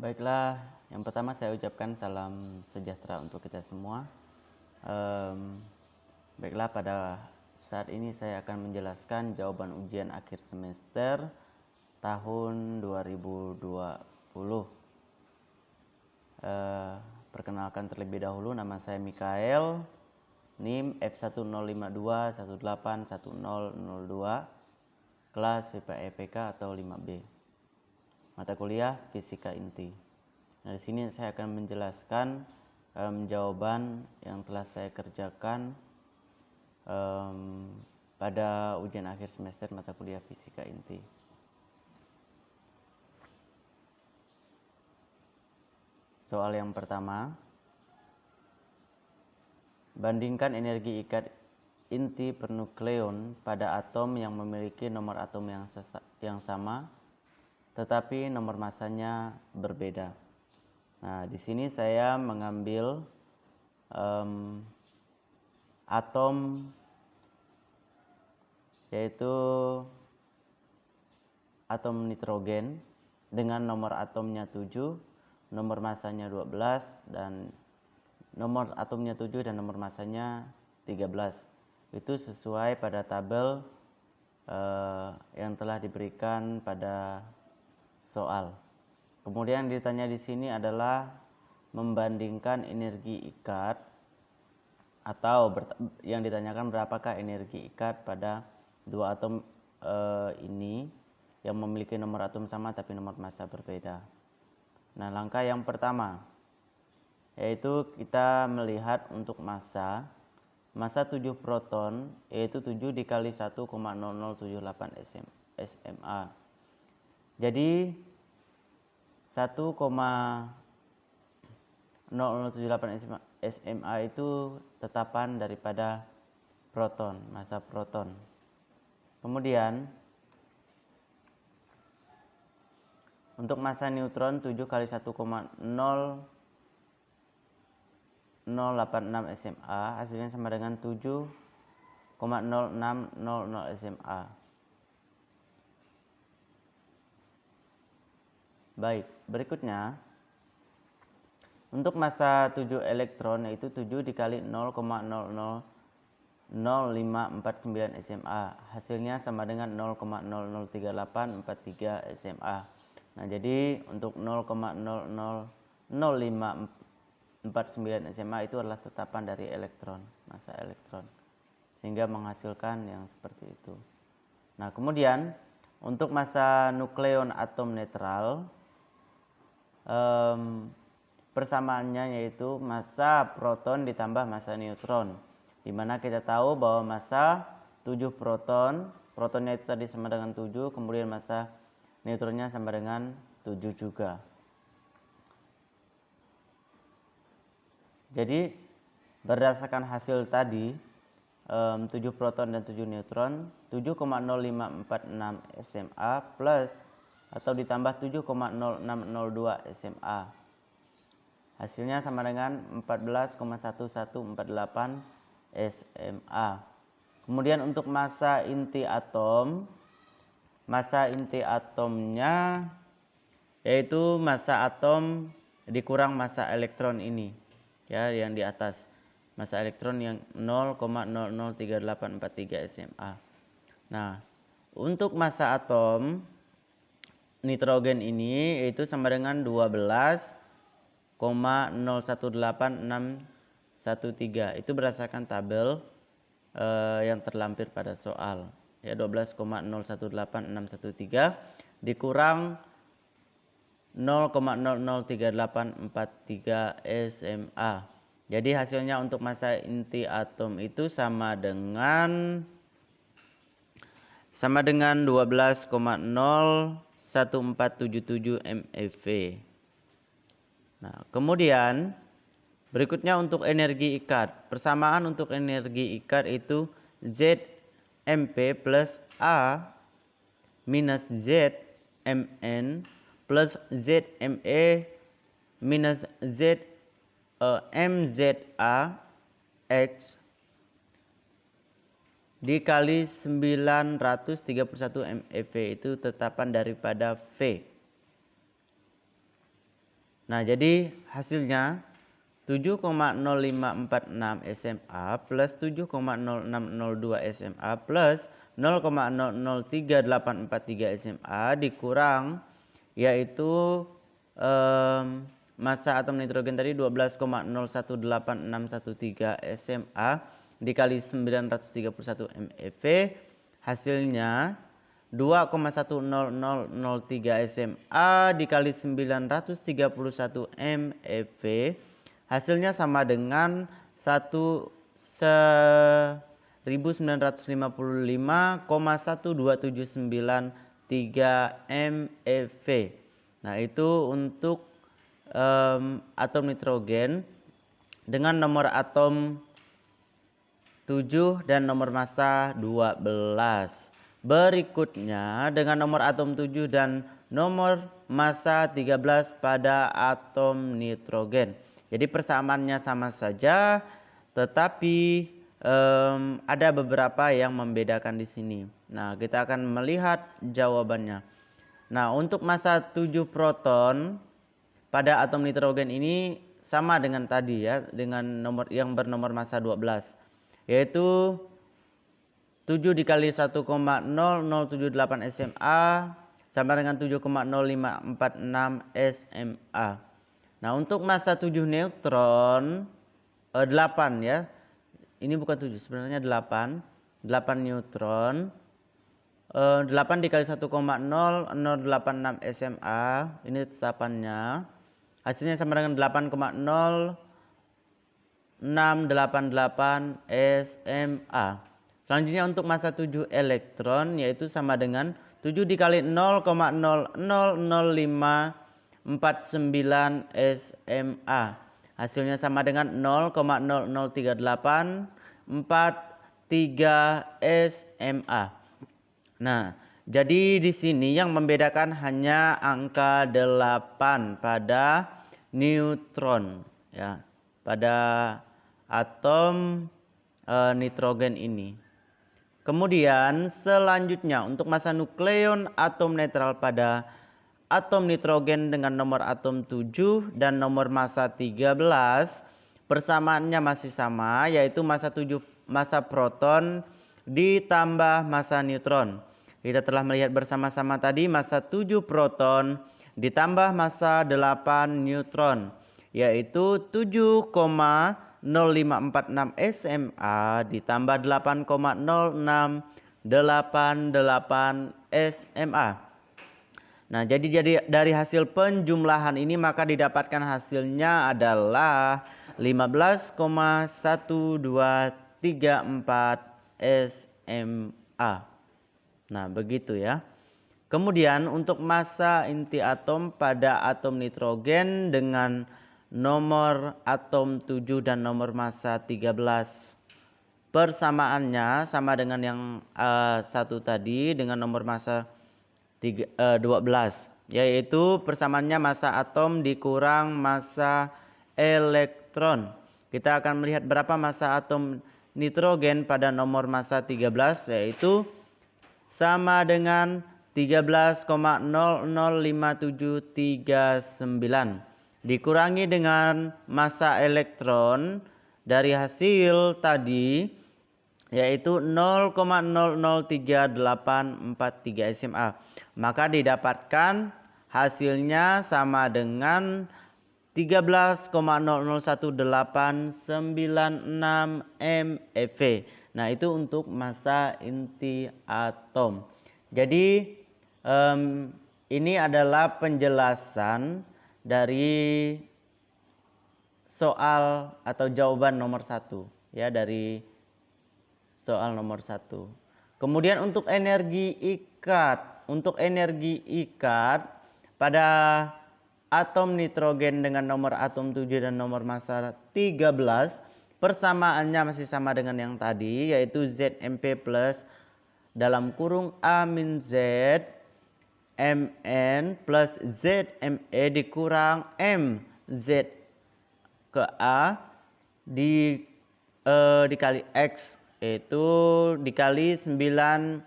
Baiklah, yang pertama saya ucapkan salam sejahtera untuk kita semua. Baiklah, pada saat ini saya akan menjelaskan jawaban ujian akhir semester tahun 2020. Perkenalkan terlebih dahulu, nama saya Mikael, NIM F1052181002, kelas FIPA-EPK atau 5B. Mata kuliah Fisika Inti. Nah, di sini saya akan menjelaskan jawaban yang telah saya kerjakan pada ujian akhir semester mata kuliah Fisika Inti. Soal yang pertama, bandingkan energi ikat inti pernukleon pada atom yang memiliki nomor atom yang sama, tetapi nomor masanya berbeda. Nah, di sini saya mengambil atom, yaitu atom nitrogen dengan nomor atomnya 7, nomor masanya 12, dan nomor atomnya 7 dan nomor masanya 13. Itu sesuai pada tabel yang telah diberikan pada soal. Kemudian ditanya di sini adalah membandingkan energi ikat, atau yang ditanyakan berapakah energi ikat pada dua atom ini yang memiliki nomor atom sama tapi nomor massa berbeda. Nah, langkah yang pertama yaitu kita melihat untuk massa 7 proton yaitu 7 dikali 1,0078 SMA. Jadi 1,0078 SMA itu tetapan daripada proton, massa proton. Kemudian untuk massa neutron 7 kali 1,0086 SMA, hasilnya sama dengan 7,0600 SMA. Baik, berikutnya untuk massa 7 elektron yaitu 7 dikali 0,000549 SMA, hasilnya sama dengan 0,003843 SMA. Nah, jadi untuk 0,000549 SMA itu adalah tetapan dari elektron, massa elektron, sehingga menghasilkan yang seperti itu. Nah, kemudian untuk massa nukleon atom netral, persamaannya yaitu massa proton ditambah massa neutron, di mana kita tahu bahwa massa 7 protonnya itu tadi sama dengan 7, kemudian massa neutronnya sama dengan 7 juga. Jadi berdasarkan hasil tadi 7 proton dan 7 neutron, 7,0546 SMA plus atau ditambah 7,0602 SMA. Hasilnya sama dengan 14,1148 SMA. Kemudian untuk massa inti atomnya yaitu massa atom dikurang massa elektron ini, ya, yang di atas. Massa elektron yang 0,003843 SMA. Nah, untuk massa atom nitrogen ini yaitu sama dengan 12,018613. Itu berdasarkan tabel yang terlampir pada soal, ya, 12,018613 dikurang 0,003843 SMA. Jadi hasilnya untuk massa inti atom itu sama dengan 12,01477 MeV. Nah, kemudian berikutnya untuk energi ikat. Persamaan untuk energi ikat itu ZMP plus A minus ZMN plus ZME minus MZA X dikali 931 MeV, itu tetapan daripada V. Nah, jadi hasilnya 7,0546 SMA plus 7,0602 SMA plus 0,003843 SMA dikurang yaitu massa atom nitrogen tadi 12,018613 SMA dikali 931 MeV, hasilnya 2,10003 SMA dikali 931 MeV, hasilnya sama dengan 1955,12793 MeV. Nah, itu untuk atom nitrogen dengan nomor atom 7 dan nomor massa 12. Berikutnya dengan nomor atom 7 dan nomor massa 13 pada atom nitrogen. Jadi persamaannya sama saja, tetapi ada beberapa yang membedakan di sini. Nah, kita akan melihat jawabannya. Nah, untuk massa 7 proton pada atom nitrogen ini sama dengan tadi ya, dengan nomor yang bernomor massa 12, yaitu 7 dikali 1,0078 SMA sama dengan 7,0546 SMA. Nah, untuk massa 7 neutron 8 ya. Ini bukan 7, sebenarnya 8 neutron. 8 dikali 1,0086 SMA, ini tetapannya. Hasilnya sama dengan 8,0688 SMA. Selanjutnya untuk massa 7 elektron yaitu sama dengan 7 dikali 0,000549 SMA. Hasilnya sama dengan 0,003843 SMA. Nah, jadi di sini yang membedakan hanya angka 8 pada neutron ya, pada atom nitrogen ini. Kemudian selanjutnya untuk massa nukleon atom netral pada atom nitrogen dengan nomor atom 7 dan nomor massa 13, persamaannya masih sama, yaitu massa proton ditambah massa neutron. Kita telah melihat bersama-sama tadi massa 7 proton ditambah massa 8 neutron, yaitu 7,0546 SMA ditambah 8,0688 SMA. Nah, jadi dari hasil penjumlahan ini maka didapatkan hasilnya adalah 15,1234 SMA. Nah, begitu ya. Kemudian untuk massa inti atom pada atom nitrogen dengan nomor atom 7 dan nomor massa 13. Persamaannya sama dengan yang satu tadi dengan nomor massa 12, yaitu persamaannya massa atom dikurang massa elektron. Kita akan melihat berapa massa atom nitrogen pada nomor massa 13, yaitu sama dengan 13,005739 dikurangi dengan massa elektron dari hasil tadi yaitu 0,003843 SMA. Maka didapatkan hasilnya sama dengan 13,001896 MeV. Nah, itu untuk massa inti atom. Jadi ini adalah penjelasan dari soal atau jawaban nomor 1 ya, dari soal nomor 1. Kemudian untuk energi ikat. Untuk energi ikat pada atom nitrogen dengan nomor atom 7 dan nomor massa 13, persamaannya masih sama dengan yang tadi, yaitu ZMP plus dalam kurung A min Z Mn plus ZMe dikurang Mz ke A dikali X, itu dikali 931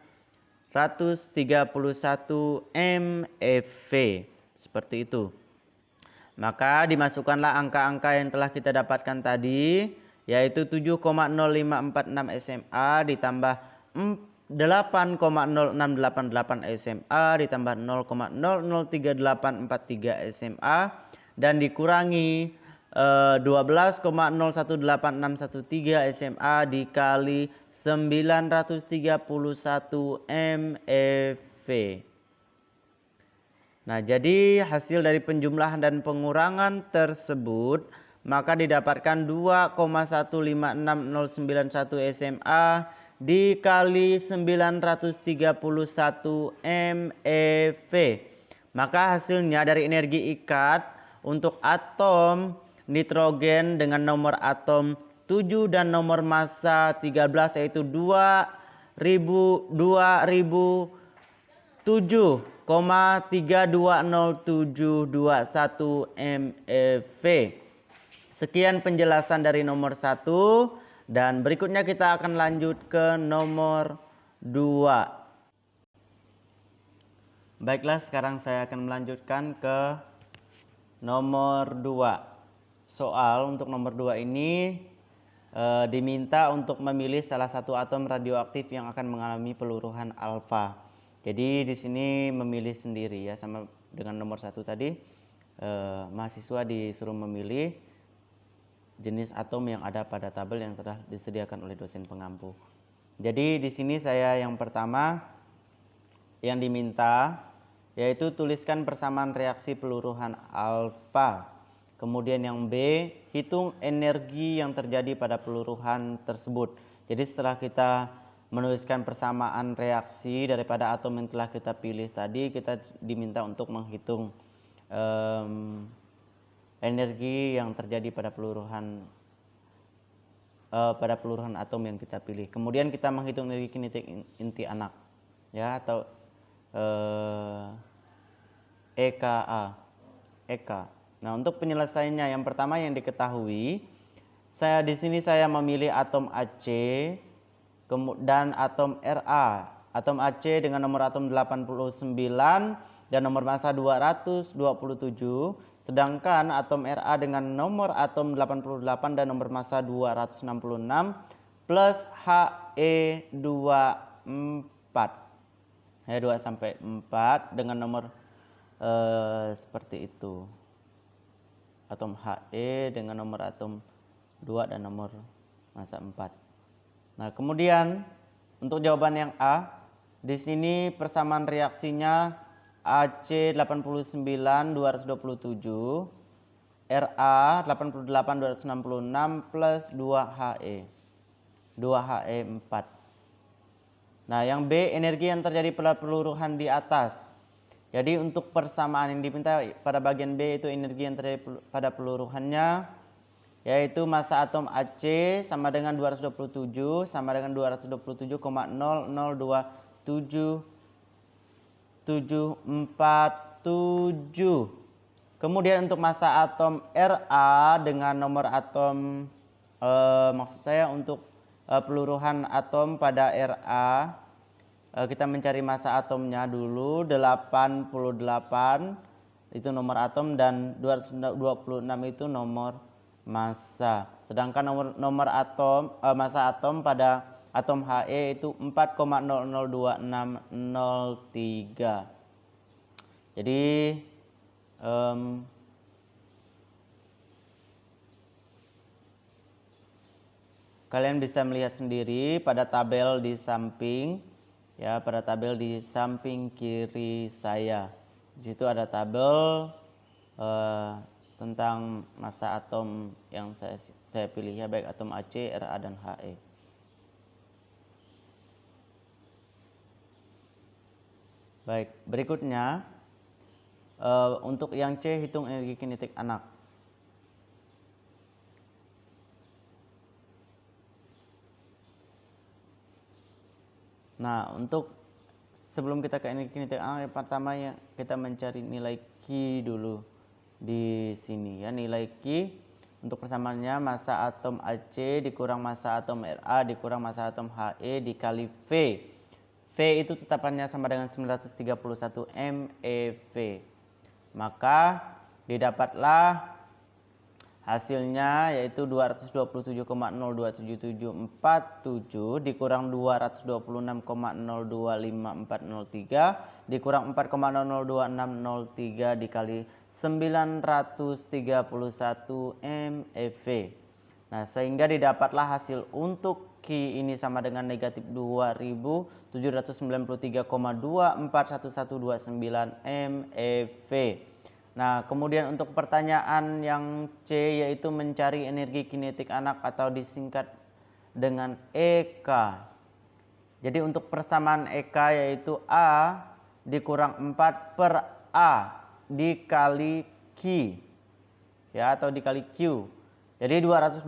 MeV. Seperti itu. Maka dimasukkanlah angka-angka yang telah kita dapatkan tadi, yaitu 7,0546 SMA ditambah 8,0688 SMA ditambah 0,003843 SMA dan dikurangi 12,018613 SMA dikali 931 MeV. Nah, jadi hasil dari penjumlahan dan pengurangan tersebut maka didapatkan 2,156091 SMA dikali 931 MeV. Maka hasilnya dari energi ikat untuk atom nitrogen dengan nomor atom 7 dan nomor massa 13 yaitu 2007,320721 MeV. Sekian penjelasan dari nomor 1 dan berikutnya kita akan lanjut ke nomor 2. Baiklah, sekarang saya akan melanjutkan ke nomor 2. Soal untuk nomor 2 ini diminta untuk memilih salah satu atom radioaktif yang akan mengalami peluruhan alfa. Jadi di sini memilih sendiri ya, sama dengan nomor 1 tadi. Mahasiswa disuruh memilih jenis atom yang ada pada tabel yang sudah disediakan oleh dosen pengampu. Jadi di sini saya yang pertama yang diminta yaitu tuliskan persamaan reaksi peluruhan alfa. Kemudian yang B, hitung energi yang terjadi pada peluruhan tersebut. Jadi setelah kita menuliskan persamaan reaksi daripada atom yang telah kita pilih tadi, kita diminta untuk menghitung energi yang terjadi pada peluruhan atom yang kita pilih. Kemudian kita menghitung energi kinetik inti anak, ya, atau EKA. Nah, untuk penyelesaiannya yang pertama yang diketahui, di sini saya memilih atom AC dan atom Ra. Atom AC dengan nomor atom 89 dan nomor massa 227, sedangkan atom Ra dengan nomor atom 88 dan nomor massa 266 plus He24. He2 sampai 4 dengan nomor seperti itu. Atom He dengan nomor atom 2 dan nomor massa 4. Nah, kemudian untuk jawaban yang A, di sini persamaan reaksinya AC 89 227, Ra 88 266 plus 2He 2He4. Nah, yang B, energi yang terjadi pada peluruhan di atas. Jadi untuk persamaan yang diminta pada bagian B itu energi yang terjadi pada peluruhannya, yaitu massa atom AC sama dengan 227 sama dengan 227,002747. Kemudian untuk massa atom Ra dengan nomor atom maksud saya untuk peluruhan atom pada Ra, kita mencari massa atomnya dulu. 88 itu nomor atom dan 226 itu nomor massa. Sedangkan nomor atom massa atom pada atom He itu 4,002603. Jadi kalian bisa melihat sendiri pada tabel di samping, ya, pada tabel di samping kiri saya. Di situ ada tabel tentang massa atom yang saya pilih, ya, baik atom AC, Ra dan He. Baik, berikutnya untuk yang C, hitung energi kinetik anak. Nah, untuk sebelum kita ke energi kinetik anak, yang pertama ya kita mencari nilai Q dulu di sini, ya. Nilai Q untuk persamaannya massa atom AC dikurang massa atom Ra dikurang massa atom He dikali V. V itu tetapannya sama dengan 931 MeV. Maka didapatlah hasilnya yaitu 227,027747 dikurang 226,025403 dikurang 4,002603 dikali 931 MeV. Nah, sehingga didapatlah hasil untuk Q ini sama dengan negatif 2793,241129 MeV. Nah, kemudian untuk pertanyaan yang C yaitu mencari energi kinetik anak atau disingkat dengan EK. Jadi untuk persamaan EK yaitu A dikurang 4 per A dikali Q. Ya, atau dikali Q. Jadi 227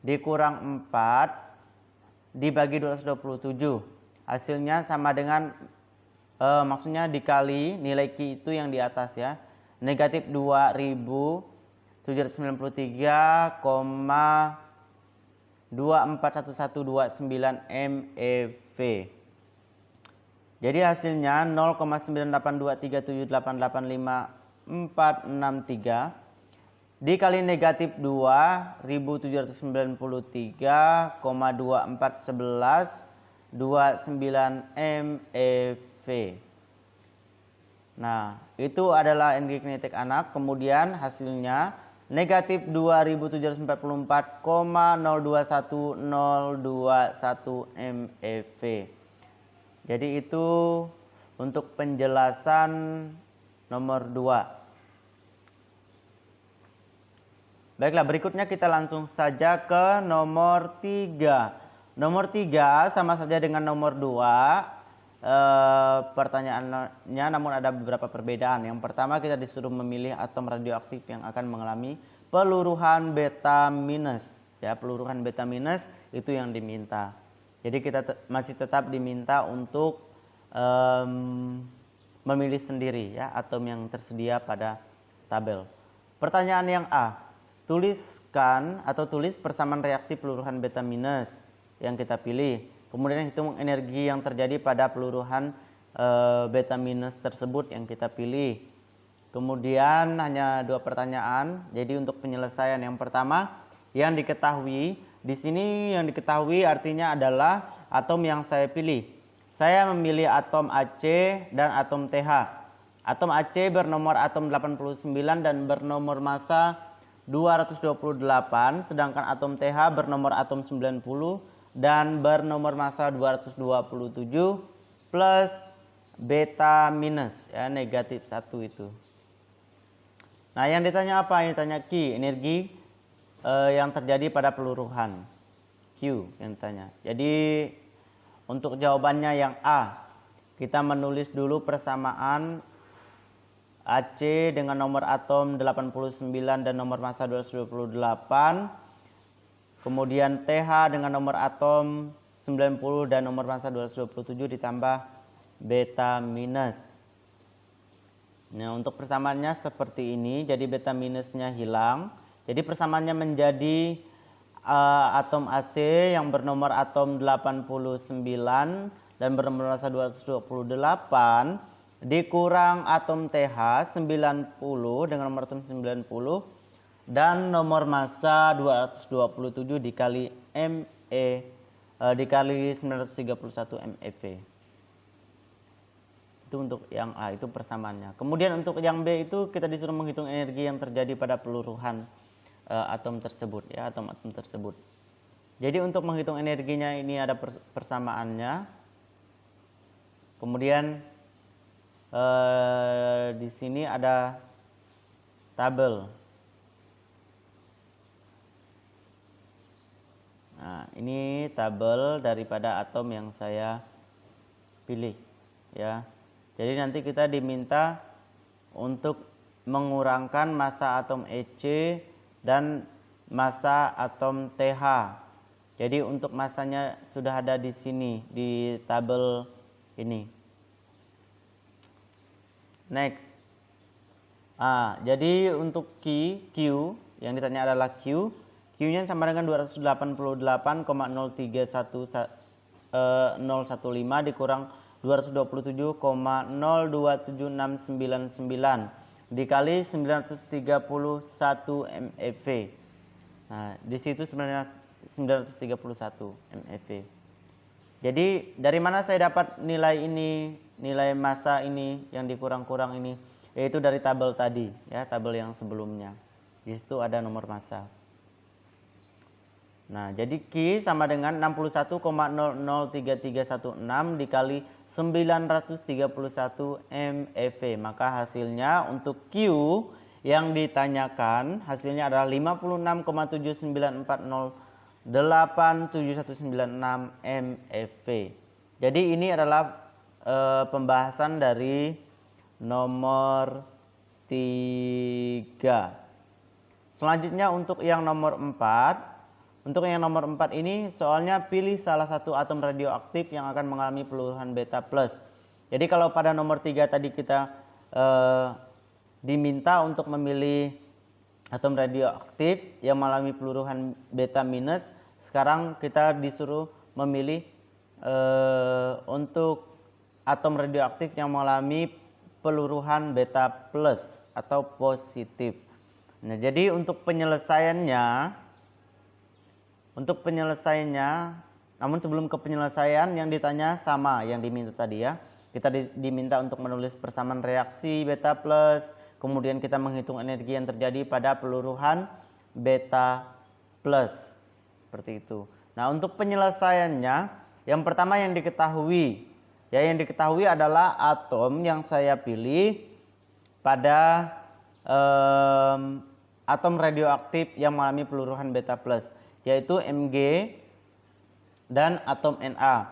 dikurang 4 dibagi 227. Hasilnya sama dengan maksudnya dikali nilai Q itu yang di atas ya. Negatif 2793,241129 MeV. Jadi hasilnya 0,98237885463 dikali negatif 2793,241129 MeV. Nah, itu adalah energi kinetik anak. Kemudian hasilnya negatif 2744,021021 MeV. Jadi itu untuk penjelasan nomor 2. Baiklah, berikutnya kita langsung saja ke nomor 3. Nomor 3 sama saja dengan nomor 2. Pertanyaannya namun ada beberapa perbedaan. Yang pertama, kita disuruh memilih atom radioaktif yang akan mengalami peluruhan beta minus. Ya, peluruhan beta minus itu yang diminta. Jadi kita masih tetap diminta untuk memilih sendiri ya atom yang tersedia pada tabel. Pertanyaan yang A. Tuliskan atau tulis persamaan reaksi peluruhan beta minus yang kita pilih. Kemudian hitung energi yang terjadi pada peluruhan beta minus tersebut yang kita pilih. Kemudian hanya 2 pertanyaan. Jadi untuk penyelesaian yang pertama, yang diketahui di sini yang diketahui artinya adalah atom yang saya pilih. Saya memilih atom AC dan atom TH. Atom AC bernomor atom 89 dan bernomor massa 228, sedangkan atom TH bernomor atom 90 dan bernomor massa 227 plus beta minus ya, negatif 1 itu. Nah, yang ditanya apa? Yang ditanya Q, energi yang terjadi pada peluruhan. Q yang ditanya. Jadi untuk jawabannya yang A, kita menulis dulu persamaan AC dengan nomor atom 89 dan nomor massa 228. Kemudian TH dengan nomor atom 90 dan nomor massa 227 ditambah beta minus. Nah, untuk persamaannya seperti ini. Jadi beta minusnya hilang. Jadi persamaannya menjadi atom AC yang bernomor atom 89 dan bernomor massa 228 dikurang atom TH 90 dengan nomor atom 90 dan nomor massa 227 dikali dikali 931 MeV. Itu untuk yang A, itu persamaannya. Kemudian untuk yang B itu kita disuruh menghitung energi yang terjadi pada peluruhan atom tersebut ya, atom-atom tersebut. Jadi untuk menghitung energinya ini ada persamaannya. Kemudian di sini ada tabel. Nah, ini tabel daripada atom yang saya pilih ya. Jadi nanti kita diminta untuk mengurangkan massa atom EC dan massa atom TH. Jadi untuk massanya sudah ada di sini di tabel ini. Next. Jadi untuk Q yang ditanya adalah Q. Q-nya sama dengan 288,031015 dikurang 227,027699 dikali 931 MeV. Nah, di situ sebenarnya 931 MeV. Jadi dari mana saya dapat nilai ini, nilai massa ini yang dikurang-kurang ini? Yaitu dari tabel tadi, ya, tabel yang sebelumnya. Di situ ada nomor massa. Nah, jadi Q sama dengan 61,003316 dikali 931 MeV. Maka hasilnya untuk Q yang ditanyakan hasilnya adalah 56,79408719 MeV. Jadi ini adalah pembahasan dari nomor 3. Selanjutnya untuk yang nomor 4. Untuk yang nomor 4 ini soalnya pilih salah satu atom radioaktif yang akan mengalami peluruhan beta plus. Jadi kalau pada nomor 3 tadi kita diminta untuk memilih atom radioaktif yang mengalami peluruhan beta minus, sekarang kita disuruh memilih untuk atom radioaktif yang mengalami peluruhan beta plus atau positif. Nah, jadi untuk penyelesaiannya, namun sebelum ke penyelesaian yang ditanya sama yang diminta tadi ya. Kita diminta untuk menulis persamaan reaksi beta plus, kemudian kita menghitung energi yang terjadi pada peluruhan beta plus. Seperti itu. Nah, untuk penyelesaiannya, yang pertama yang diketahui, yang diketahui adalah atom yang saya pilih pada atom radioaktif yang mengalami peluruhan beta plus, yaitu Mg dan atom Na.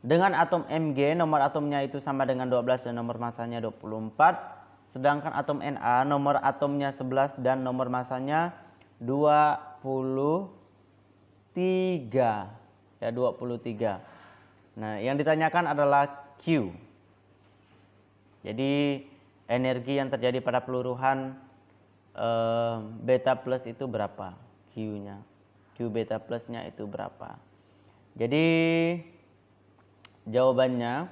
Dengan atom Mg, nomor atomnya itu sama dengan 12 dan nomor masanya 24. Sedangkan atom Na, nomor atomnya 11 dan nomor masanya 23. Ya, 23. Nah, yang ditanyakan adalah Q. Jadi, energi yang terjadi pada peluruhan beta plus itu berapa? Q-nya. Q beta plusnya itu berapa? Jadi jawabannya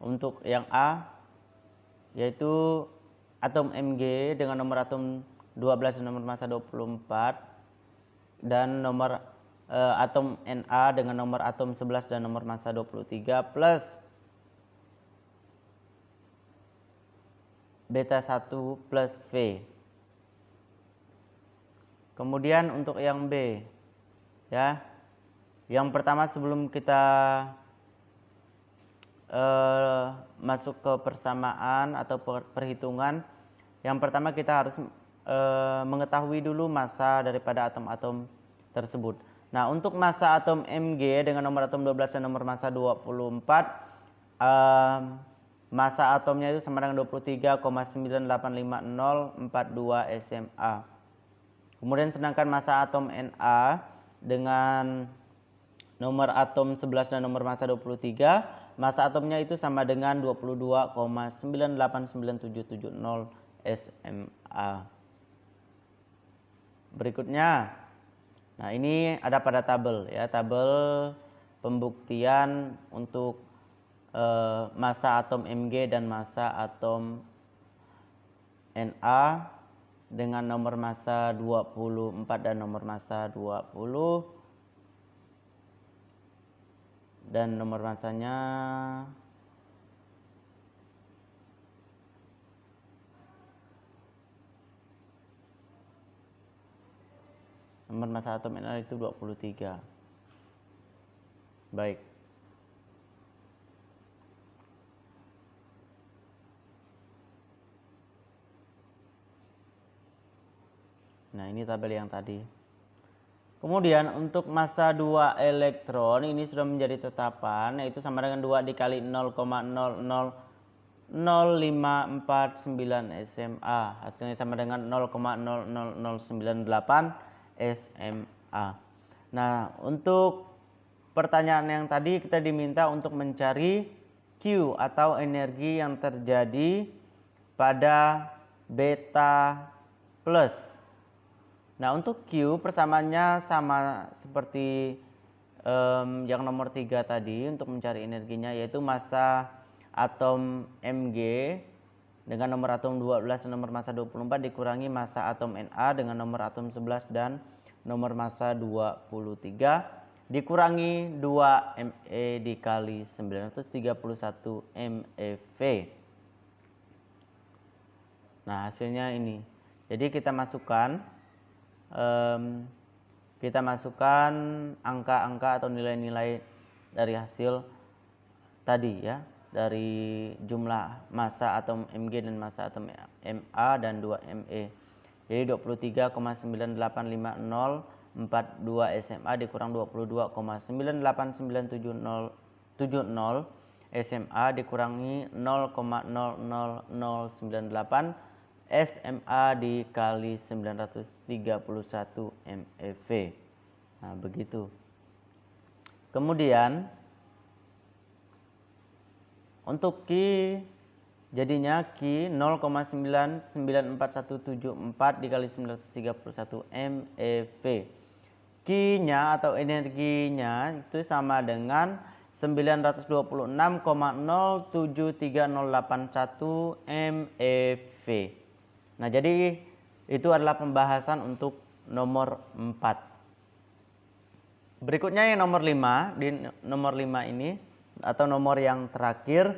untuk yang A yaitu atom Mg dengan nomor atom 12 dan nomor massa 24 dan nomor atom Na dengan nomor atom 11 dan nomor massa 23 plus beta 1 plus V. Kemudian untuk yang B, ya, yang pertama sebelum kita masuk ke persamaan atau perhitungan, yang pertama kita harus mengetahui dulu massa daripada atom-atom tersebut. Nah, untuk massa atom Mg dengan nomor atom 12 dan nomor massa 24, massa atomnya itu sama dengan 23,985042 SMA. Kemudian sedangkan massa atom Na dengan nomor atom 11 dan nomor massa 23, massa atomnya itu sama dengan 22,989770 SMA. Berikutnya, nah ini ada pada tabel ya, tabel pembuktian untuk massa atom Mg dan massa atom Na dengan nomor massa 24 dan nomor massa 20 dan nomor massanya nomor massa atom Na itu 23. Baik. Nah, ini tabel yang tadi. Kemudian untuk massa 2 elektron ini sudah menjadi tetapan, yaitu sama dengan 2 dikali 0,000549 SMA. Hasilnya sama dengan 0,00098 SMA. Nah, untuk pertanyaan yang tadi kita diminta untuk mencari Q atau energi yang terjadi pada beta plus. Nah, untuk Q persamaannya sama seperti yang nomor 3 tadi untuk mencari energinya, yaitu massa atom Mg dengan nomor atom 12 dan nomor massa 24 dikurangi massa atom Na dengan nomor atom 11 dan nomor massa 23 dikurangi 2 Me dikali 931 MeV. Nah, hasilnya ini. Jadi kita masukkan angka-angka atau nilai-nilai dari hasil tadi ya, dari jumlah massa atom Mg dan massa atom Ma dan 2 Me. Jadi 23,98542 SMA dikurang 22,98970 SMA dikurangi 0,00098 SMA dikali 931 MeV. Nah, begitu. Kemudian untuk Ki jadinya Ki 0,994174 dikali 931 MeV. Ki-nya atau energinya itu sama dengan 926,073081 MeV. Nah, jadi itu adalah pembahasan untuk nomor 4. Berikutnya yang nomor 5. Di nomor 5 ini atau nomor yang terakhir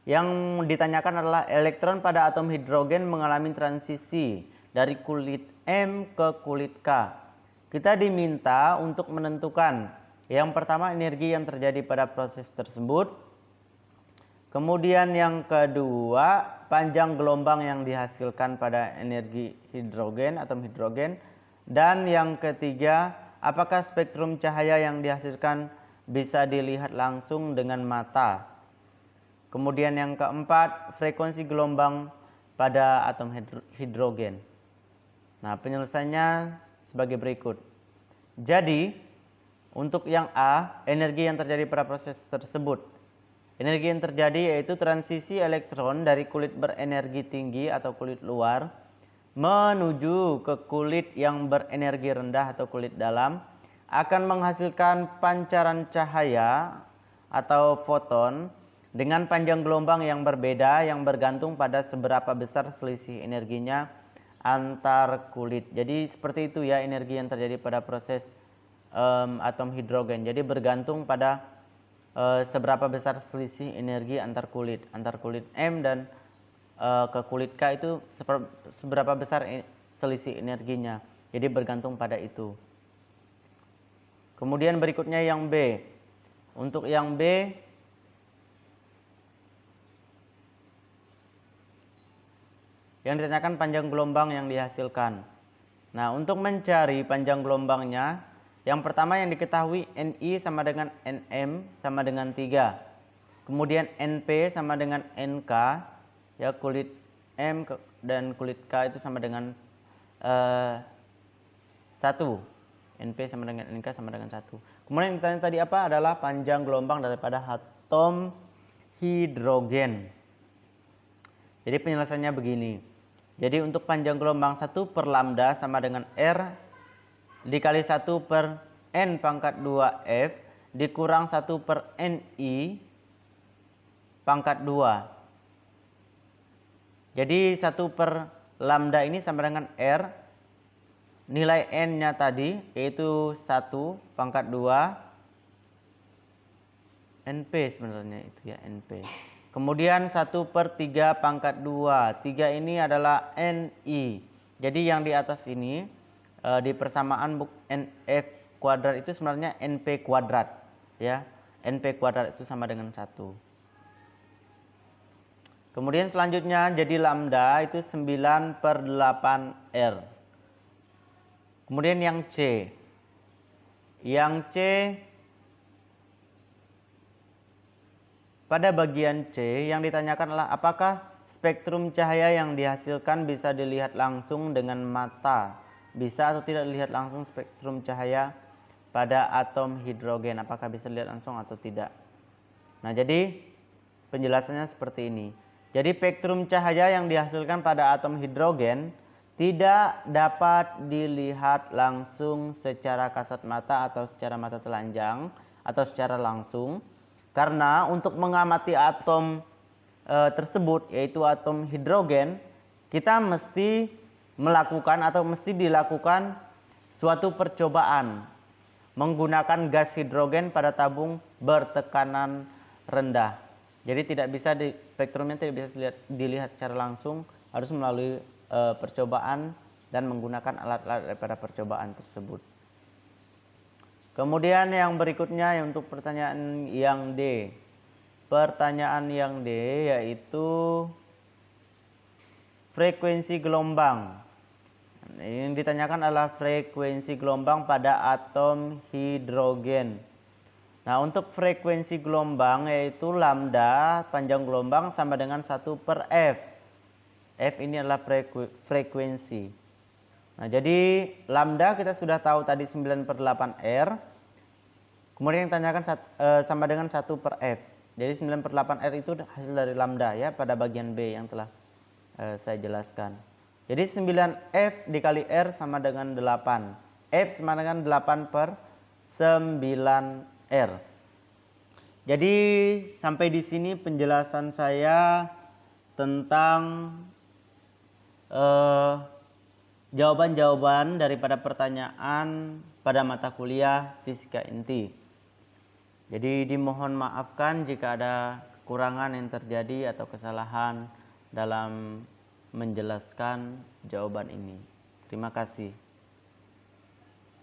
yang ditanyakan adalah elektron pada atom hidrogen mengalami transisi dari kulit M ke kulit K. Kita diminta untuk menentukan yang pertama energi yang terjadi pada proses tersebut. Kemudian yang kedua, panjang gelombang yang dihasilkan pada energi hidrogen, atom hidrogen. Dan yang ketiga, apakah spektrum cahaya yang dihasilkan bisa dilihat langsung dengan mata. Kemudian yang keempat, frekuensi gelombang pada atom hidrogen. Nah, penyelesaiannya sebagai berikut. Jadi, untuk yang A, energi yang terjadi pada proses tersebut. Energi yang terjadi yaitu transisi elektron dari kulit berenergi tinggi atau kulit luar menuju ke kulit yang berenergi rendah atau kulit dalam akan menghasilkan pancaran cahaya atau foton dengan panjang gelombang yang berbeda yang bergantung pada seberapa besar selisih energinya antar kulit. Jadi seperti itu ya energi yang terjadi pada proses atom hidrogen. Jadi bergantung pada seberapa besar selisih energi antar kulit M dan ke kulit K itu seberapa besar selisih energinya. Jadi bergantung pada itu. Kemudian berikutnya yang B. Untuk yang B, yang ditanyakan panjang gelombang yang dihasilkan. Nah, untuk mencari panjang gelombangnya, yang pertama yang diketahui Ni sama dengan Nm sama dengan 3. Kemudian Np sama dengan Nk. Ya, kulit M dan kulit K itu sama dengan 1. Np sama dengan Nk sama dengan 1. Kemudian yang ditanya tadi apa adalah panjang gelombang daripada atom hidrogen. Jadi penyelesaiannya begini. Jadi untuk panjang gelombang 1 per lambda sama dengan R dikali 1 per N pangkat 2F dikurang 1 per Ni pangkat 2. Jadi 1 per lambda ini sama dengan R. Nilai N-nya tadi yaitu 1 pangkat 2 NP sebenarnya itu ya NP. Kemudian 1 per 3 pangkat 2. 3 ini adalah Ni. Jadi yang di atas ini di persamaan NF kuadrat itu sebenarnya NP kuadrat ya. NP kuadrat itu sama dengan 1. Kemudian selanjutnya jadi lambda itu 9 per 8 R. Kemudian yang C. Yang C pada bagian C yang ditanyakan adalah apakah spektrum cahaya yang dihasilkan bisa dilihat langsung dengan mata. Bisa atau tidak dilihat langsung spektrum cahaya pada atom hidrogen. Apakah bisa dilihat langsung atau tidak. Nah, jadi penjelasannya seperti ini. Jadi spektrum cahaya yang dihasilkan pada atom hidrogen tidak dapat dilihat langsung secara kasat mata atau secara mata telanjang atau secara langsung. Karena untuk mengamati atom tersebut, yaitu atom hidrogen, kita mesti melakukan atau mesti dilakukan suatu percobaan menggunakan gas hidrogen pada tabung bertekanan rendah. Jadi tidak bisa spektrumnya tidak bisa dilihat secara langsung, harus melalui percobaan dan menggunakan alat-alat daripada percobaan tersebut. Kemudian yang berikutnya untuk pertanyaan yang D. Pertanyaan yang D yaitu frekuensi gelombang. Yang ditanyakan adalah frekuensi gelombang pada atom hidrogen. Nah, untuk frekuensi gelombang yaitu lambda panjang gelombang sama dengan 1/F. F ini adalah frekuensi. Nah, jadi lambda kita sudah tahu tadi 9/8R. Kemudian yang ditanyakan sama dengan 1/F. Jadi 9/8R itu hasil dari lambda ya pada bagian B yang telah saya jelaskan. Jadi 9F dikali R sama dengan 8. F sama dengan 8/9R. Jadi sampai di sini penjelasan saya tentang jawaban-jawaban daripada pertanyaan pada mata kuliah Fisika Inti. Jadi dimohon maafkan jika ada kekurangan yang terjadi atau kesalahan dalam menjelaskan jawaban ini. Terima kasih.